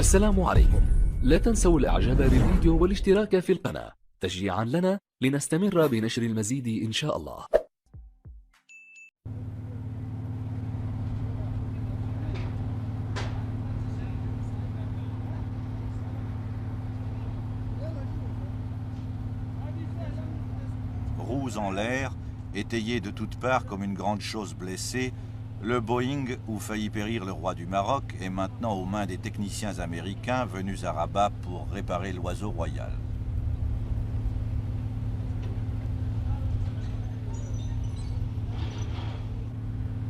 السلام عليكم. لا تنسوا الإعجاب بالفيديو والاشتراك في القناة تشجيعا لنا لنستمر بنشر المزيد إن شاء الله. Roues en l'air, étayé de toutes parts comme une grande chose blessée, le Boeing où faillit périr le roi du Maroc est maintenant aux mains des techniciens américains venus à Rabat pour réparer l'oiseau royal.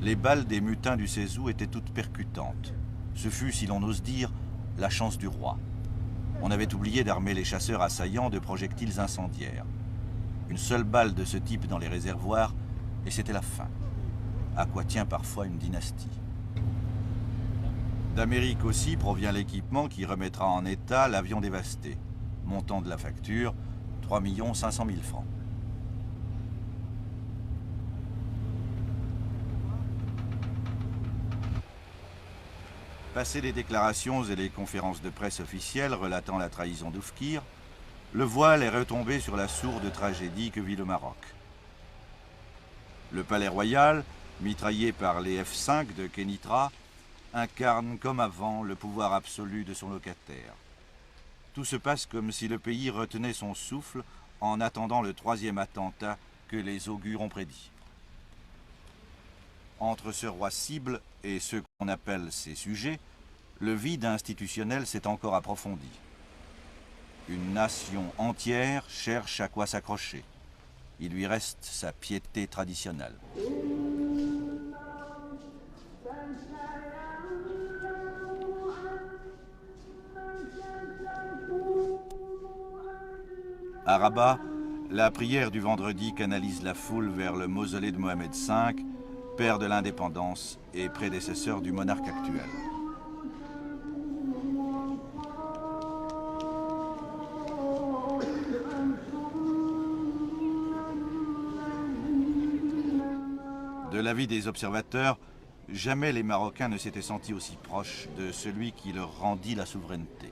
Les balles des mutins du Cézou étaient toutes percutantes. Ce fut, si l'on ose dire, la chance du roi. On avait oublié d'armer les chasseurs assaillants de projectiles incendiaires. Une seule balle de ce type dans les réservoirs, et c'était la fin. À quoi tient parfois une dynastie. D'Amérique aussi provient l'équipement qui remettra en état l'avion dévasté. Montant de la facture, 3 500 000 francs. Passé les déclarations et les conférences de presse officielles relatant la trahison d'Oufkir, le voile est retombé sur la sourde tragédie que vit le Maroc. Le palais royal, mitraillé par les F-5 de Kénitra, incarne comme avant le pouvoir absolu de son locataire. Tout se passe comme si le pays retenait son souffle en attendant le troisième attentat que les augures ont prédit. Entre ce roi cible et ceux qu'on appelle ses sujets, le vide institutionnel s'est encore approfondi. Une nation entière cherche à quoi s'accrocher. Il lui reste sa piété traditionnelle. À Rabat, la prière du vendredi canalise la foule vers le mausolée de Mohamed V, père de l'indépendance et prédécesseur du monarque actuel. De l'avis des observateurs, jamais les Marocains ne s'étaient sentis aussi proches de celui qui leur rendit la souveraineté.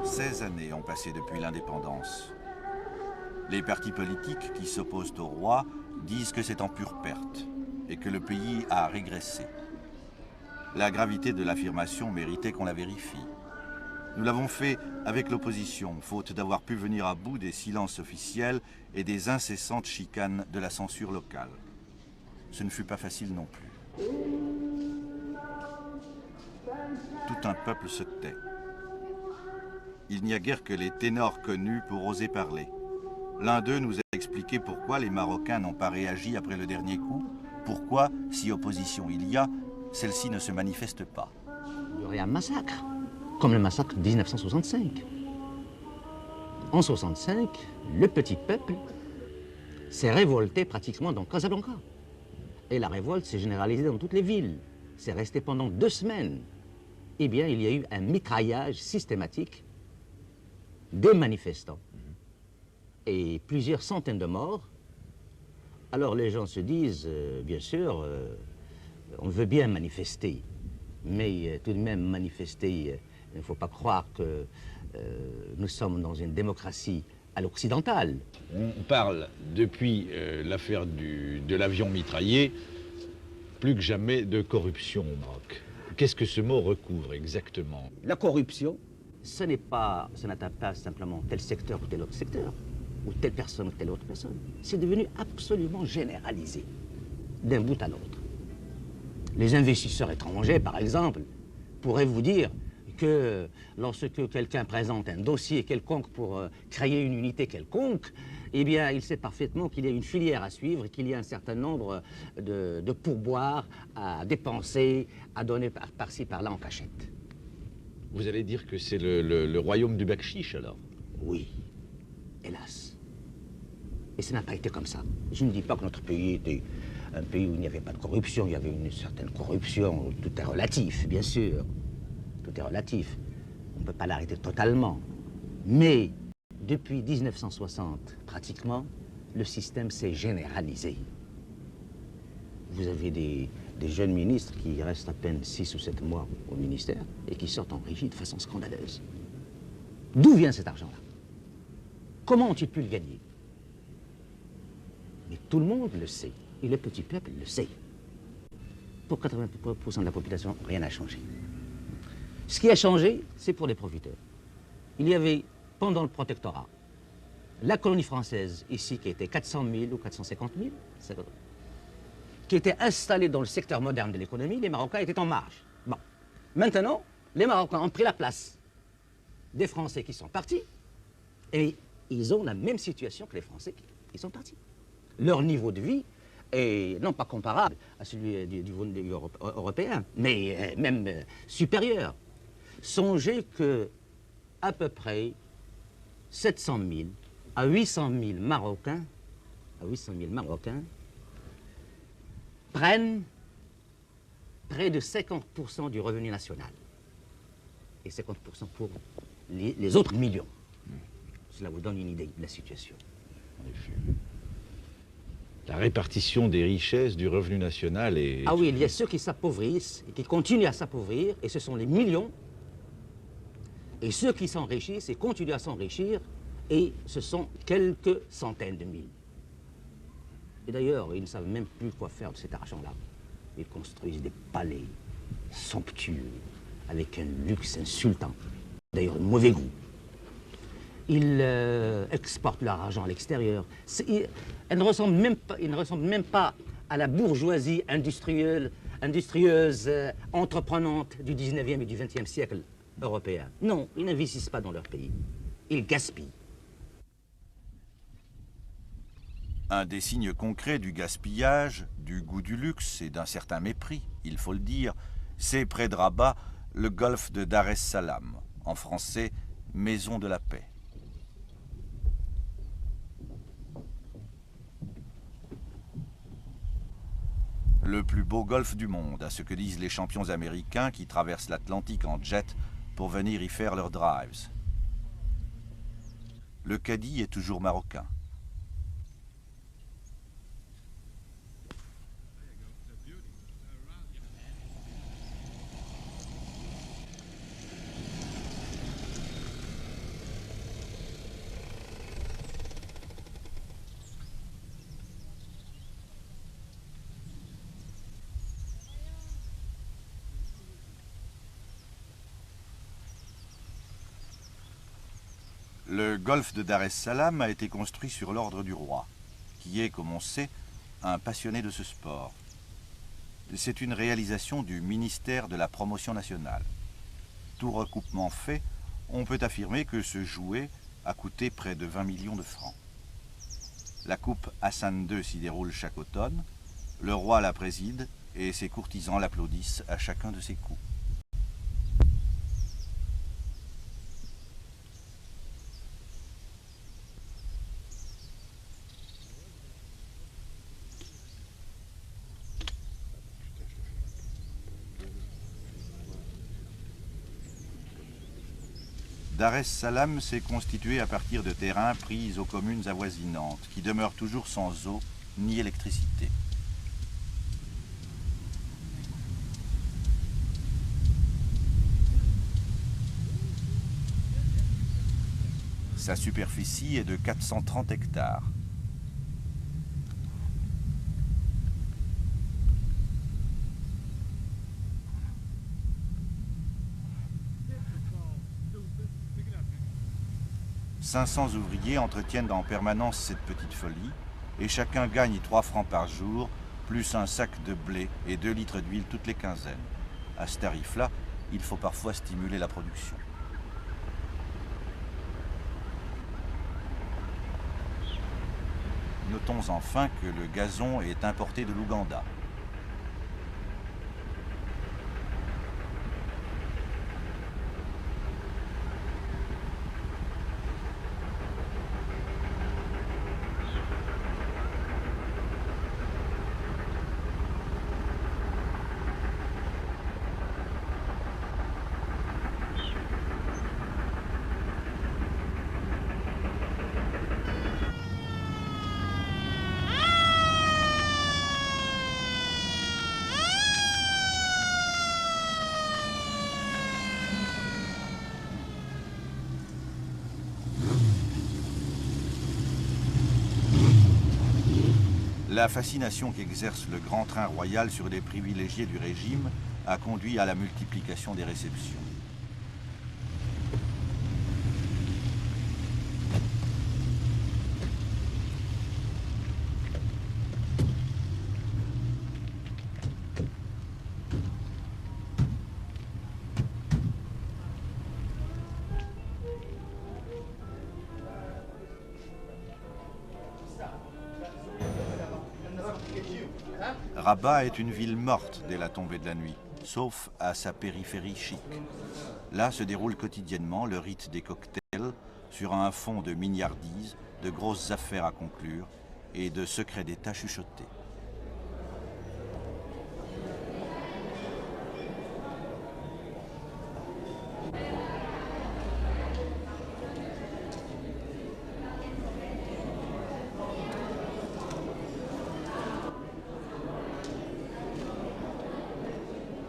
« 16 années ont passé depuis l'indépendance. Les partis politiques qui s'opposent au roi disent que c'est en pure perte et que le pays a régressé. La gravité de l'affirmation méritait qu'on la vérifie. Nous l'avons fait avec l'opposition, faute d'avoir pu venir à bout des silences officiels et des incessantes chicanes de la censure locale. Ce ne fut pas facile non plus. Tout un peuple se tait. Il n'y a guère que les ténors connus pour oser parler. L'un d'eux nous a expliqué pourquoi les Marocains n'ont pas réagi après le dernier coup, pourquoi, si opposition il y a, celle-ci ne se manifeste pas. Il y aurait un massacre, comme le massacre de 1965. En 1965, le petit peuple s'est révolté pratiquement dans Casablanca. Et la révolte s'est généralisée dans toutes les villes. C'est resté pendant 2 semaines. Eh bien, il y a eu un mitraillage systématique des manifestants. Et plusieurs centaines de morts. Alors les gens se disent, bien sûr, on veut bien manifester, mais tout de même manifester, il ne faut pas croire que nous sommes dans une démocratie à l'occidentale. On parle, depuis l'affaire de l'avion mitraillé, plus que jamais de corruption au Maroc. Qu'est-ce que ce mot recouvre exactement? La corruption, ce n'atteint pas simplement tel secteur ou tel autre secteur, ou telle personne ou telle autre personne. C'est devenu absolument généralisé, d'un bout à l'autre. Les investisseurs étrangers, par exemple, pourraient vous dire que lorsque quelqu'un présente un dossier quelconque pour créer une unité quelconque, eh bien, il sait parfaitement qu'il y a une filière à suivre et qu'il y a un certain nombre de pourboires à dépenser, à donner par-ci, par-là en cachette. Vous allez dire que c'est le royaume du Bakchiche, alors? Oui, hélas. Et ça n'a pas été comme ça. Je ne dis pas que notre pays était un pays où il n'y avait pas de corruption. Il y avait une certaine corruption. Tout est relatif, bien sûr. Tout est relatif. On ne peut pas l'arrêter totalement. Mais depuis 1960, pratiquement, le système s'est généralisé. Vous avez des jeunes ministres qui restent à peine 6 ou 7 mois au ministère et qui sortent enrichis de façon scandaleuse. D'où vient cet argent-là? Comment ont-ils pu le gagner? Mais tout le monde le sait, et le petit peuple le sait. Pour 80% de la population, rien n'a changé. Ce qui a changé, c'est pour les profiteurs. Il y avait, pendant le protectorat, la colonie française, ici, qui était 400 000 ou 450 000, qui était installée dans le secteur moderne de l'économie, les Marocains étaient en marge. Bon. Maintenant, les Marocains ont pris la place des Français qui sont partis, et ils ont la même situation que les Français qui sont partis. Leur niveau de vie est non pas comparable à celui du niveau européen, mais même supérieur. Songez que à peu près 700 000 à 800 000 Marocains, prennent près de 50% du revenu national. Et 50% pour les autres millions. Cela vous donne une idée de la situation. En effet. La répartition des richesses du revenu national est... Ah oui, il y a ceux qui s'appauvrissent et qui continuent à s'appauvrir, et ce sont les millions. Et ceux qui s'enrichissent et continuent à s'enrichir, et ce sont quelques centaines de mille. Et d'ailleurs, ils ne savent même plus quoi faire de cet argent-là. Ils construisent des palais somptueux, avec un luxe insultant, d'ailleurs de mauvais goût. Ils exportent leur argent à l'extérieur. Ils ne ressemblent même pas à la bourgeoisie industrieuse, entreprenante du 19e et du 20e siècle européen. Non, ils n'investissent pas dans leur pays. Ils gaspillent. Un des signes concrets du gaspillage, du goût du luxe et d'un certain mépris, il faut le dire, c'est près de Rabat, le golfe de Dar es Salaam, en français, Maison de la Paix. Le plus beau golfe du monde, à ce que disent les champions américains qui traversent l'Atlantique en jet pour venir y faire leurs drives. Le caddie est toujours marocain. Le golfe de Dar es Salaam a été construit sur l'ordre du roi, qui est, comme on sait, un passionné de ce sport. C'est une réalisation du ministère de la Promotion nationale. Tout recoupement fait, on peut affirmer que ce jouet a coûté près de 20 millions de francs. La coupe Hassan II s'y déroule chaque automne, le roi la préside et ses courtisans l'applaudissent à chacun de ses coups. Dar es Salaam s'est constitué à partir de terrains pris aux communes avoisinantes, qui demeurent toujours sans eau ni électricité. Sa superficie est de 430 hectares. « 500 ouvriers entretiennent en permanence cette petite folie et chacun gagne 3 francs par jour, plus un sac de blé et 2 litres d'huile toutes les quinzaines. À ce tarif-là, il faut parfois stimuler la production. Notons enfin que le gazon est importé de l'Ouganda. La fascination qu'exerce le grand train royal sur les privilégiés du régime a conduit à la multiplication des réceptions. Rabat est une ville morte dès la tombée de la nuit, sauf à sa périphérie chic. Là se déroule quotidiennement le rite des cocktails sur un fond de mignardise, de grosses affaires à conclure et de secrets d'État chuchotés.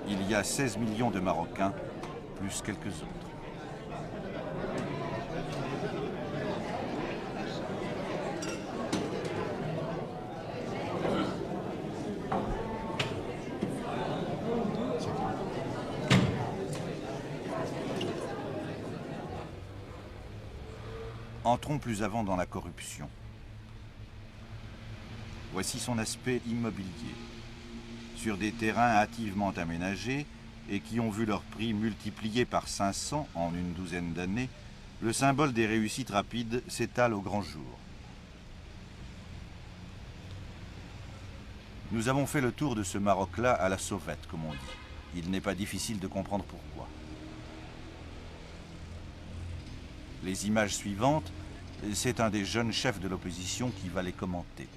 Il y a 16 millions de Marocains, plus quelques autres. Entrons plus avant dans la corruption. Voici son aspect immobilier. Sur des terrains hâtivement aménagés et qui ont vu leur prix multiplié par 500 en une douzaine d'années, le symbole des réussites rapides s'étale au grand jour. Nous avons fait le tour de ce Maroc-là à la sauvette, comme on dit. Il n'est pas difficile de comprendre pourquoi. Les images suivantes, c'est un des jeunes chefs de l'opposition qui va les commenter.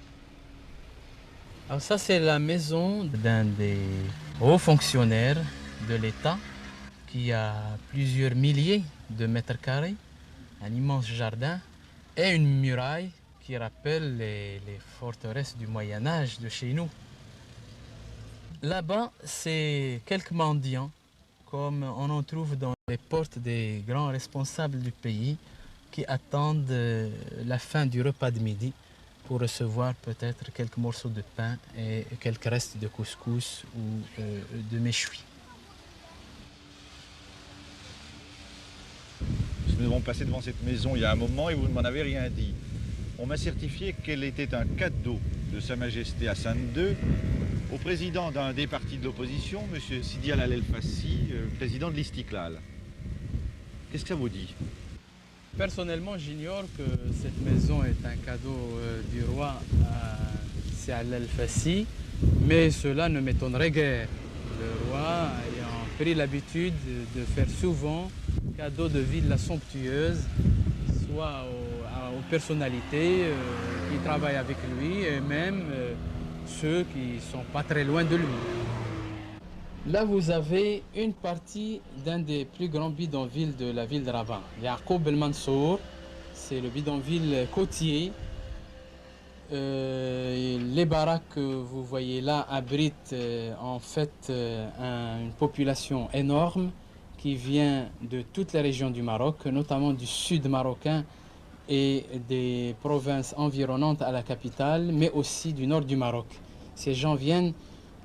Alors ça, c'est la maison d'un des hauts fonctionnaires de l'État qui a plusieurs milliers de mètres carrés, un immense jardin et une muraille qui rappelle les forteresses du Moyen-Âge de chez nous. Là-bas, c'est quelques mendiants, comme on en trouve dans les portes des grands responsables du pays qui attendent la fin du repas de midi pour recevoir peut-être quelques morceaux de pain et quelques restes de couscous ou de méchoui. Nous avons passé devant cette maison il y a un moment et vous ne m'en avez rien dit. On m'a certifié qu'elle était un cadeau de Sa Majesté Hassan II au président d'un des partis de l'opposition, M. Sidi Al El-Fassi, président de l'Istiklal. Qu'est-ce que ça vous dit? Personnellement, j'ignore que cette maison est un cadeau du roi à Al El-Fassi, mais cela ne m'étonnerait guère. Le roi ayant pris l'habitude de faire souvent cadeau de villas somptueuses, soit aux personnalités qui travaillent avec lui et même ceux qui ne sont pas très loin de lui. Là, vous avez une partie d'un des plus grands bidonvilles de la ville de Rabat, Yaqoub El Mansour. C'est le bidonville côtier. Les baraques que vous voyez là abritent en fait une population énorme qui vient de toutes les régions du Maroc, notamment du sud marocain et des provinces environnantes à la capitale, mais aussi du nord du Maroc. Ces gens viennent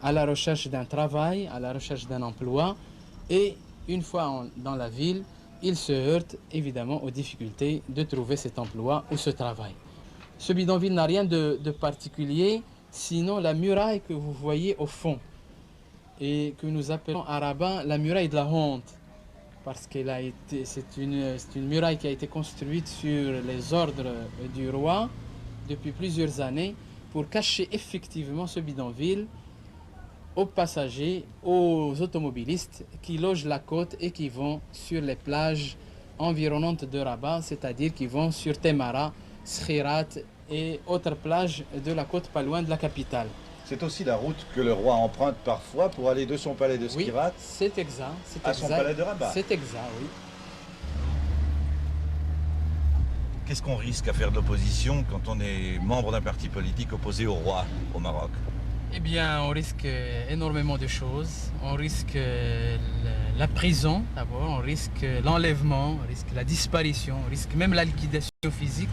à la recherche d'un travail, à la recherche d'un emploi, et une fois dans la ville, ils se heurtent évidemment aux difficultés de trouver cet emploi ou ce travail. Ce bidonville n'a rien de particulier, sinon la muraille que vous voyez au fond, et que nous appelons à Rabat la muraille de la honte, parce que c'est une muraille qui a été construite sur les ordres du roi depuis plusieurs années pour cacher effectivement ce bidonville aux passagers, aux automobilistes qui logent la côte et qui vont sur les plages environnantes de Rabat, c'est-à-dire qui vont sur Temara, Skhirat et autres plages de la côte pas loin de la capitale. C'est aussi la route que le roi emprunte parfois pour aller de son palais de Skhirat c'est exact, à son palais de Rabat. C'est exact, oui. Qu'est-ce qu'on risque à faire de l'opposition quand on est membre d'un parti politique opposé au roi au Maroc? Eh bien, on risque énormément de choses. On risque la prison d'abord, on risque l'enlèvement, on risque la disparition, on risque même la liquidation physique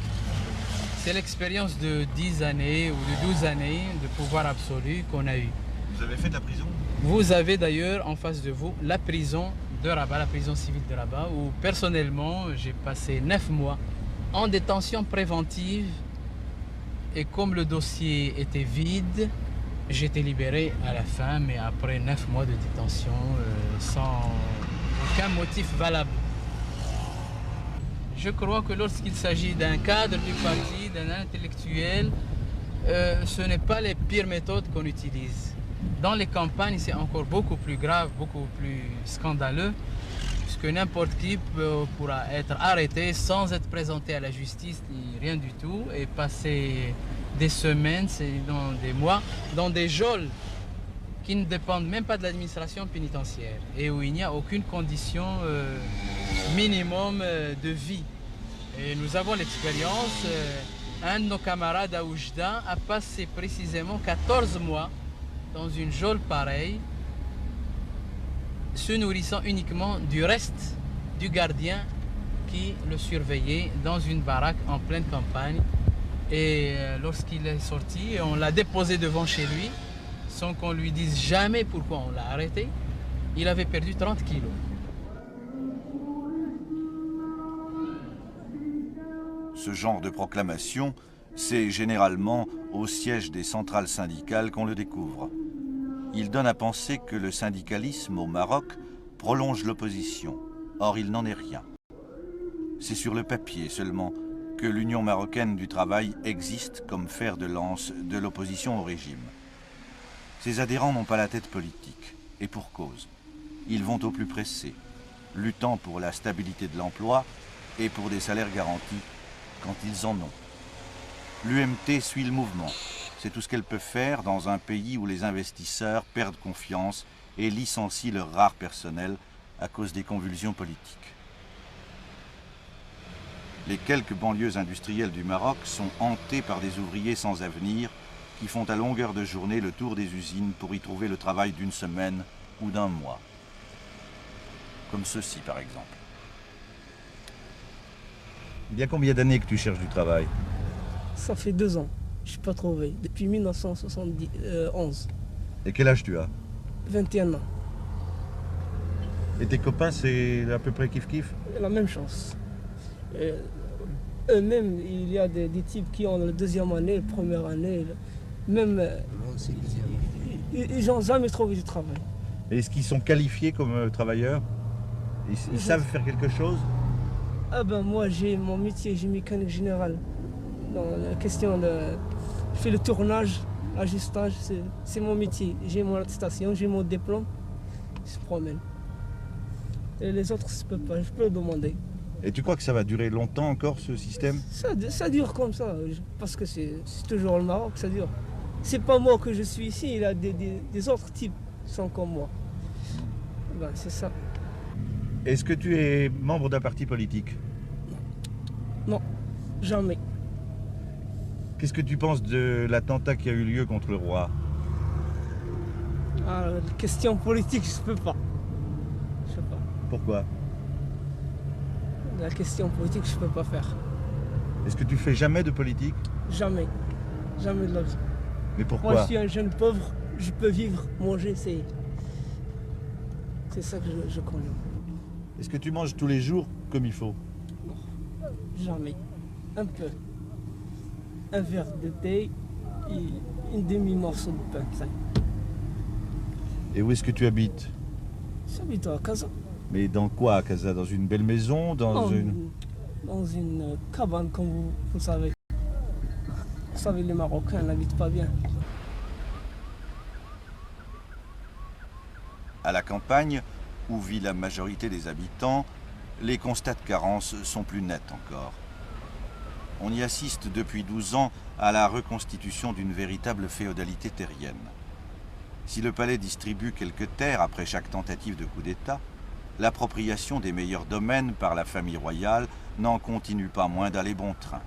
C'est l'expérience de 10 années ou de 12 années de pouvoir absolu qu'on a eu. Vous avez fait de la prison? Vous avez d'ailleurs en face de vous la prison de Rabat, la prison civile de Rabat, où personnellement j'ai passé 9 mois en détention préventive. Et comme le dossier était vide, j'étais libéré à la fin, mais après 9 mois de détention, sans aucun motif valable. Je crois que lorsqu'il s'agit d'un cadre du parti, d'un intellectuel, ce n'est pas les pires méthodes qu'on utilise. Dans les campagnes, c'est encore beaucoup plus grave, beaucoup plus scandaleux, puisque n'importe qui pourra être arrêté sans être présenté à la justice, ni rien du tout, et passer des semaines, sinon des mois, dans des geôles qui ne dépendent même pas de l'administration pénitentiaire et où il n'y a aucune condition minimum de vie. Et nous avons l'expérience, un de nos camarades à Oujda a passé précisément 14 mois dans une geôle pareille, se nourrissant uniquement du reste du gardien qui le surveillait dans une baraque en pleine campagne. Et lorsqu'il est sorti, on l'a déposé devant chez lui, sans qu'on lui dise jamais pourquoi on l'a arrêté. Il avait perdu 30 kilos. Ce genre de proclamation, c'est généralement au siège des centrales syndicales qu'on le découvre. Il donne à penser que le syndicalisme au Maroc prolonge l'opposition. Or, il n'en est rien. C'est sur le papier seulement que l'Union marocaine du travail existe comme fer de lance de l'opposition au régime. Ses adhérents n'ont pas la tête politique, et pour cause. Ils vont au plus pressé, luttant pour la stabilité de l'emploi et pour des salaires garantis quand ils en ont. L'UMT suit le mouvement. C'est tout ce qu'elle peut faire dans un pays où les investisseurs perdent confiance et licencient leur rare personnel à cause des convulsions politiques. Les quelques banlieues industrielles du Maroc sont hantées par des ouvriers sans avenir qui font à longueur de journée le tour des usines pour y trouver le travail d'une semaine ou d'un mois. Comme ceci, par exemple. Il y a combien d'années que tu cherches du travail? Ça fait 2 ans. Je n'ai pas trouvé. Depuis 1971. Et quel âge tu as? 21 ans. Et tes copains, c'est à peu près kiff-kiff? La même chose. Eux-mêmes, il y a des types qui ont la 2e année, la 1re année. Même, ils n'ont jamais trouvé du travail. Est-ce qu'ils sont qualifiés comme travailleurs? Ils savent faire quelque chose? Ah ben moi, j'ai mon métier, j'ai mécanique générale. Dans la question de... Je fais le tournage, l'ajustage, c'est mon métier. J'ai mon attestation, j'ai mon diplôme, je me promène. Et les autres, je peux pas, je peux le demander. Et tu crois que ça va durer longtemps encore, ce système? Ça dure comme ça, parce que c'est toujours le Maroc, ça dure. C'est pas moi que je suis ici, il y a des autres types qui sont comme moi. Ben, c'est ça. Est-ce que tu es membre d'un parti politique? Non, jamais. Qu'est-ce que tu penses de l'attentat qui a eu lieu contre le roi? Ah, question politique, je peux pas. Je sais pas. Pourquoi? La question politique, je peux pas faire. Est-ce que tu fais jamais de politique? Jamais. Jamais de la vie. Mais pourquoi? Moi, je suis un jeune pauvre, je peux vivre, manger, c'est ça que je connais. Est-ce que tu manges tous les jours comme il faut? Jamais. Un peu. Un verre de thé et une demi-morceau de pain. Ça. Et où est-ce que tu habites? J'habite à Casa. Mais dans quoi à Casa? Dans une belle maison? Dans une cabane, comme vous savez. Vous savez, les Marocains n'habitent pas bien. À la campagne, où vit la majorité des habitants, les constats de carence sont plus nets encore. On y assiste depuis 12 ans à la reconstitution d'une véritable féodalité terrienne. Si le palais distribue quelques terres après chaque tentative de coup d'État, l'appropriation des meilleurs domaines par la famille royale n'en continue pas moins d'aller bon train.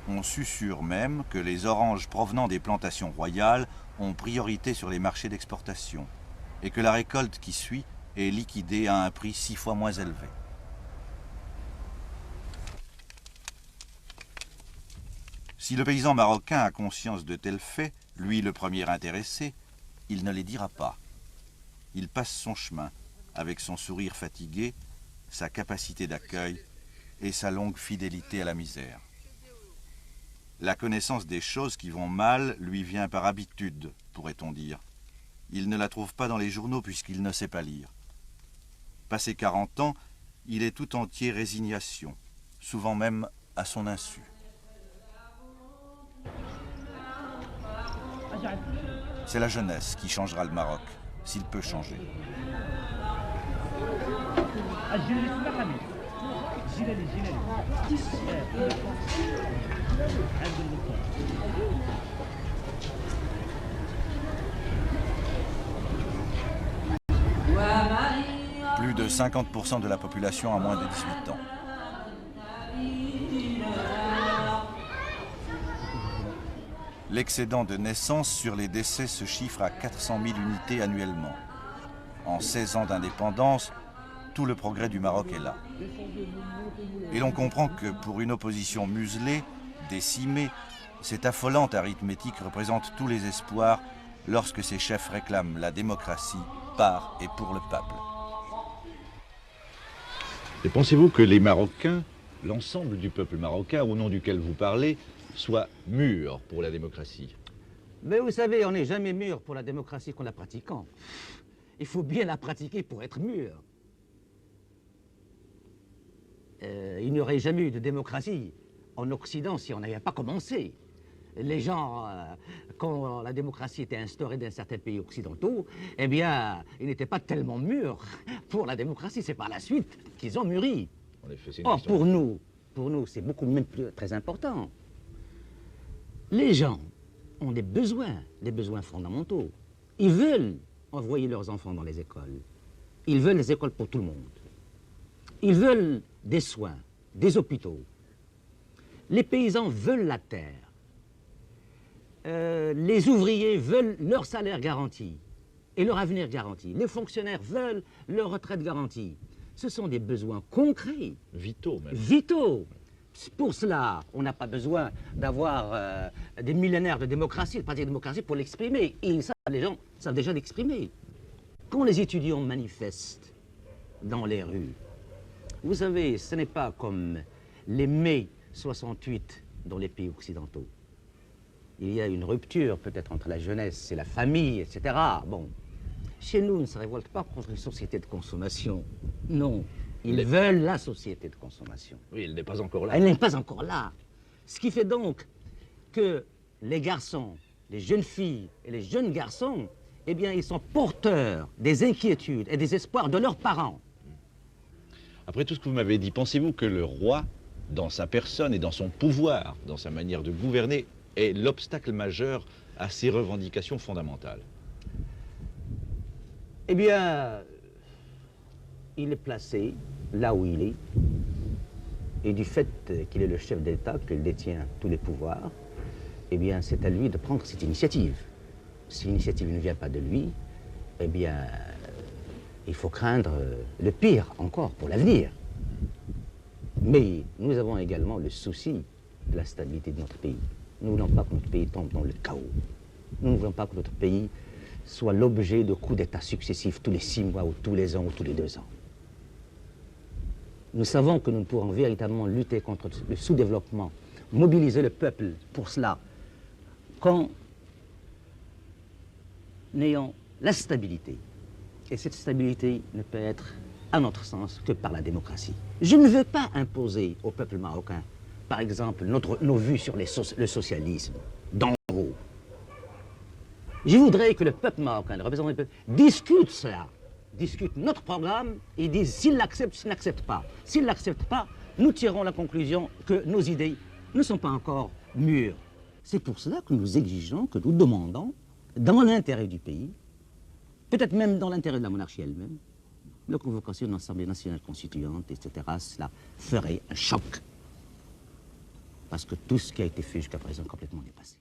On susurre même que les oranges provenant des plantations royales ont priorité sur les marchés d'exportation et que la récolte qui suit et liquidés à un prix 6 fois moins élevé. Si le paysan marocain a conscience de tels faits, lui le premier intéressé, il ne les dira pas. Il passe son chemin, avec son sourire fatigué, sa capacité d'accueil et sa longue fidélité à la misère. La connaissance des choses qui vont mal lui vient par habitude, pourrait-on dire. Il ne la trouve pas dans les journaux puisqu'il ne sait pas lire. Passé 40 ans, il est tout entier résignation, souvent même à son insu. C'est la jeunesse qui changera le Maroc, s'il peut changer. Plus de 50% de la population a moins de 18 ans. L'excédent de naissance sur les décès se chiffre à 400 000 unités annuellement. En 16 ans d'indépendance, tout le progrès du Maroc est là. Et l'on comprend que pour une opposition muselée, décimée, cette affolante arithmétique représente tous les espoirs lorsque ses chefs réclament la démocratie par et pour le peuple. Et pensez-vous que les Marocains, l'ensemble du peuple marocain au nom duquel vous parlez, soit mûr pour la démocratie? Mais vous savez, on n'est jamais mûr pour la démocratie qu'en la pratiquant. Il faut bien la pratiquer pour être mûr. Il n'y aurait jamais eu de démocratie en Occident si on n'avait pas commencé. Les gens, quand la démocratie était instaurée dans certains pays occidentaux, eh bien, ils n'étaient pas tellement mûrs pour la démocratie. C'est par la suite qu'ils ont mûri. En effet, c'est une Or, question. pour nous, c'est beaucoup même plus, très important. Les gens ont des besoins fondamentaux. Ils veulent envoyer leurs enfants dans les écoles. Ils veulent les écoles pour tout le monde. Ils veulent des soins, des hôpitaux. Les paysans veulent la terre. Les ouvriers veulent leur salaire garanti et leur avenir garanti. Les fonctionnaires veulent leur retraite garantie. Ce sont des besoins concrets. Vitaux même. Vitaux. Pour cela, on n'a pas besoin d'avoir des millénaires de démocratie, de parti de démocratie pour l'exprimer. Et ça, les gens savent déjà l'exprimer. Quand les étudiants manifestent dans les rues, vous savez, ce n'est pas comme les mai 68 dans les pays occidentaux. Il y a une rupture peut-être entre la jeunesse et la famille, etc. Bon, chez nous, on ne se révolte pas contre une société de consommation. Non, ils veulent la société de consommation. Oui, elle n'est pas encore là. Elle n'est pas encore là. Ce qui fait donc que les garçons, les jeunes filles et les jeunes garçons, eh bien, ils sont porteurs des inquiétudes et des espoirs de leurs parents. Après tout ce que vous m'avez dit, pensez-vous que le roi, dans sa personne et dans son pouvoir, dans sa manière de gouverner, est l'obstacle majeur à ces revendications fondamentales? Eh bien, il est placé là où il est, et du fait qu'il est le chef d'État, qu'il détient tous les pouvoirs, eh bien, c'est à lui de prendre cette initiative. Si l'initiative ne vient pas de lui, eh bien, il faut craindre le pire encore pour l'avenir. Mais nous avons également le souci de la stabilité de notre pays. Nous ne voulons pas que notre pays tombe dans le chaos. Nous ne voulons pas que notre pays soit l'objet de coups d'État successifs tous les 6 mois ou tous les ans ou tous les 2 ans. Nous savons que nous ne pourrons véritablement lutter contre le sous-développement, mobiliser le peuple pour cela, qu'en ayant la stabilité. Et cette stabilité ne peut être, à notre sens, que par la démocratie. Je ne veux pas imposer au peuple marocain, par exemple, nos vues sur le socialisme, d'en haut. Je voudrais que le peuple marocain, le représentant du peuple, discute cela, discute notre programme et dise s'il l'accepte, s'il n'accepte pas. S'il ne l'accepte pas, nous tirons la conclusion que nos idées ne sont pas encore mûres. C'est pour cela que nous exigeons, que nous demandons, dans l'intérêt du pays, peut-être même dans l'intérêt de la monarchie elle-même, la convocation d'une assemblée nationale constituante, etc., cela ferait un choc. Parce que tout ce qui a été fait jusqu'à présent est complètement dépassé.